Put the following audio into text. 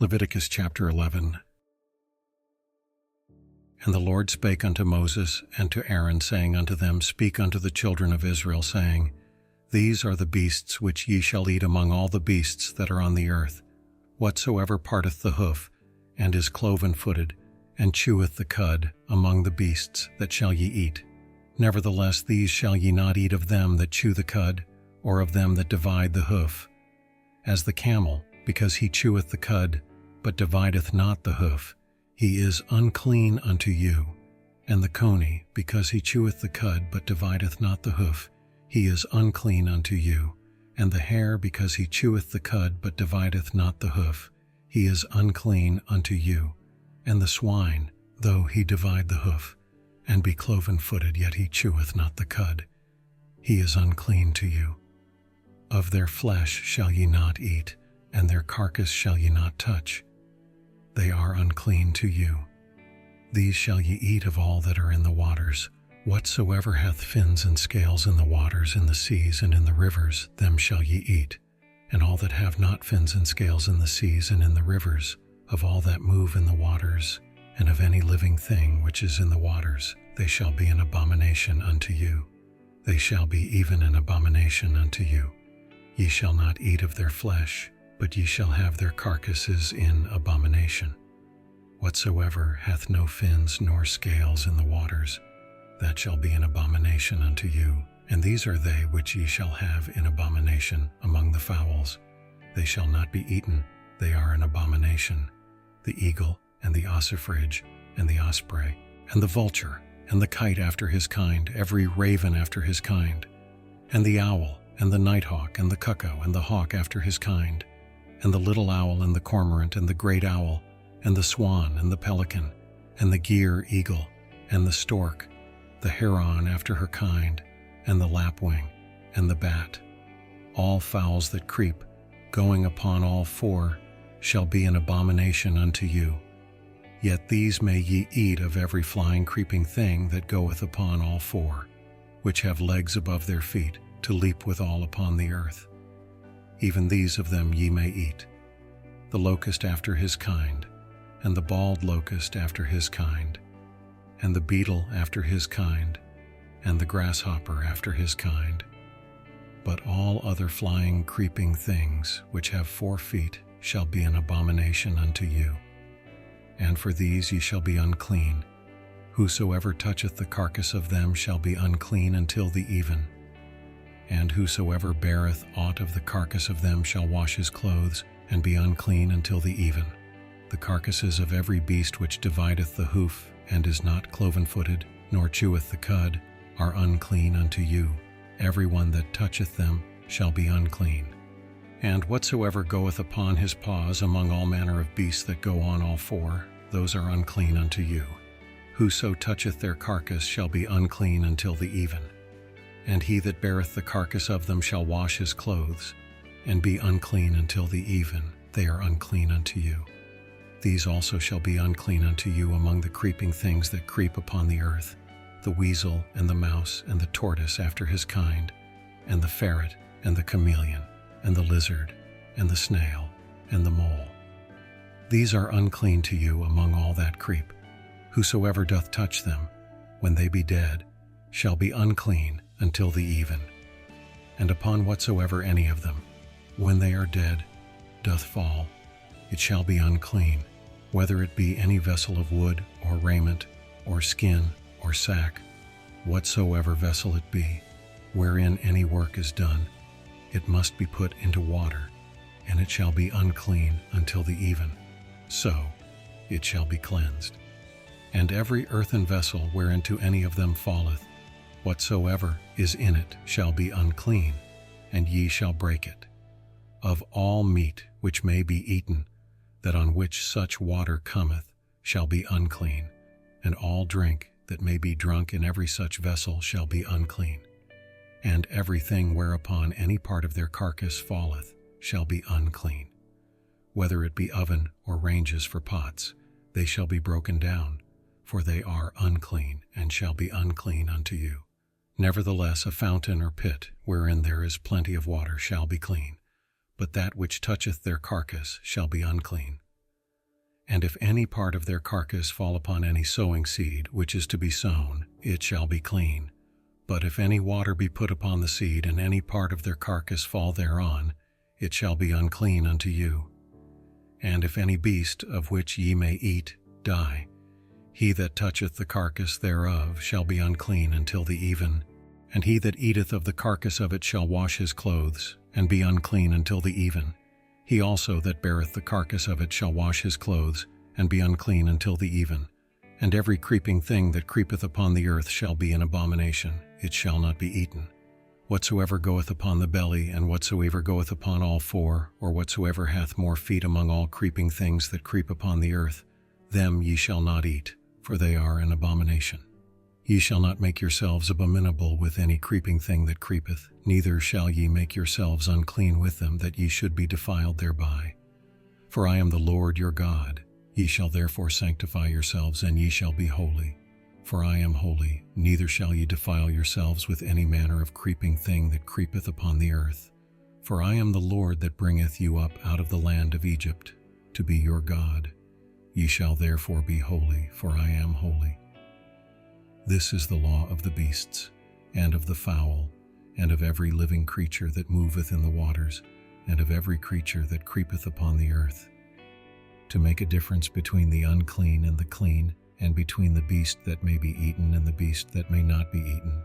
Leviticus chapter 11. And the Lord spake unto Moses and to Aaron, saying unto them, Speak unto the children of Israel, saying, These are the beasts which ye shall eat among all the beasts that are on the earth. Whatsoever parteth the hoof, and is cloven-footed, and cheweth the cud, among the beasts that shall ye eat. Nevertheless these shall ye not eat of them that chew the cud, or of them that divide the hoof. As the camel, because he cheweth the cud, but divideth not the hoof, he is unclean unto you. And the coney, because he cheweth the cud, but divideth not the hoof, he is unclean unto you. And the hare, because he cheweth the cud, but divideth not the hoof, he is unclean unto you. And the swine, though he divide the hoof, and be cloven-footed, yet he cheweth not the cud, he is unclean to you. Of their flesh shall ye not eat, and their carcass shall ye not touch. They are unclean to you. These shall ye eat of all that are in the waters. Whatsoever hath fins and scales in the waters, in the seas, and in the rivers, them shall ye eat. And all that have not fins and scales in the seas and in the rivers, of all that move in the waters, and of any living thing which is in the waters, they shall be an abomination unto you. They shall be even an abomination unto you. Ye shall not eat of their flesh, but ye shall have their carcasses in abomination. Whatsoever hath no fins nor scales in the waters, that shall be an abomination unto you. And these are they which ye shall have in abomination among the fowls. They shall not be eaten, they are an abomination. The eagle, and the ossifrage, and the osprey, and the vulture, and the kite after his kind, every raven after his kind, and the owl, and the nighthawk, and the cuckoo, and the hawk after his kind, and the little owl, and the cormorant, and the great owl, and the swan, and the pelican, and the gyre eagle, and the stork, the heron after her kind, and the lapwing, and the bat. All fowls that creep, going upon all four, shall be an abomination unto you. Yet these may ye eat of every flying creeping thing that goeth upon all four, which have legs above their feet, to leap withal upon the earth. Even these of them ye may eat. The locust after his kind, and the bald locust after his kind, and the beetle after his kind, and the grasshopper after his kind. But all other flying creeping things which have 4 feet shall be an abomination unto you. And for these ye shall be unclean. Whosoever toucheth the carcass of them shall be unclean until the even. And whosoever beareth aught of the carcass of them shall wash his clothes, and be unclean until the even. The carcasses of every beast which divideth the hoof, and is not cloven-footed, nor cheweth the cud, are unclean unto you. Every one that toucheth them shall be unclean. And whatsoever goeth upon his paws among all manner of beasts that go on all four, those are unclean unto you. Whoso toucheth their carcass shall be unclean until the even. And he that beareth the carcass of them shall wash his clothes, and be unclean until the even. They are unclean unto you. These also shall be unclean unto you among the creeping things that creep upon the earth, the weasel, and the mouse, and the tortoise after his kind, and the ferret, and the chameleon, and the lizard, and the snail, and the mole. These are unclean to you among all that creep. Whosoever doth touch them, when they be dead, shall be unclean until the even. And upon whatsoever any of them, when they are dead, doth fall, it shall be unclean, whether it be any vessel of wood, or raiment, or skin, or sack, whatsoever vessel it be, wherein any work is done, it must be put into water, and it shall be unclean until the even. So it shall be cleansed. And every earthen vessel whereinto any of them falleth, whatsoever is in it shall be unclean, and ye shall break it. Of all meat which may be eaten, that on which such water cometh, shall be unclean, and all drink that may be drunk in every such vessel shall be unclean. And everything whereupon any part of their carcass falleth shall be unclean. Whether it be oven or ranges for pots, they shall be broken down, for they are unclean, and shall be unclean unto you. Nevertheless, a fountain or pit, wherein there is plenty of water, shall be clean, but that which toucheth their carcass shall be unclean. And if any part of their carcass fall upon any sowing seed which is to be sown, it shall be clean. But if any water be put upon the seed, and any part of their carcass fall thereon, it shall be unclean unto you. And if any beast of which ye may eat die, he that toucheth the carcass thereof shall be unclean until the even. And he that eateth of the carcass of it shall wash his clothes, and be unclean until the even. He also that beareth the carcass of it shall wash his clothes, and be unclean until the even. And every creeping thing that creepeth upon the earth shall be an abomination, it shall not be eaten. Whatsoever goeth upon the belly, and whatsoever goeth upon all four, or whatsoever hath more feet among all creeping things that creep upon the earth, them ye shall not eat, for they are an abomination. Ye shall not make yourselves abominable with any creeping thing that creepeth, neither shall ye make yourselves unclean with them, that ye should be defiled thereby. For I am the Lord your God. Ye shall therefore sanctify yourselves, and ye shall be holy. For I am holy, neither shall ye defile yourselves with any manner of creeping thing that creepeth upon the earth. For I am the Lord that bringeth you up out of the land of Egypt, to be your God. Ye shall therefore be holy, for I am holy. This is the law of the beasts, and of the fowl, and of every living creature that moveth in the waters, and of every creature that creepeth upon the earth, to make a difference between the unclean and the clean, and between the beast that may be eaten and the beast that may not be eaten.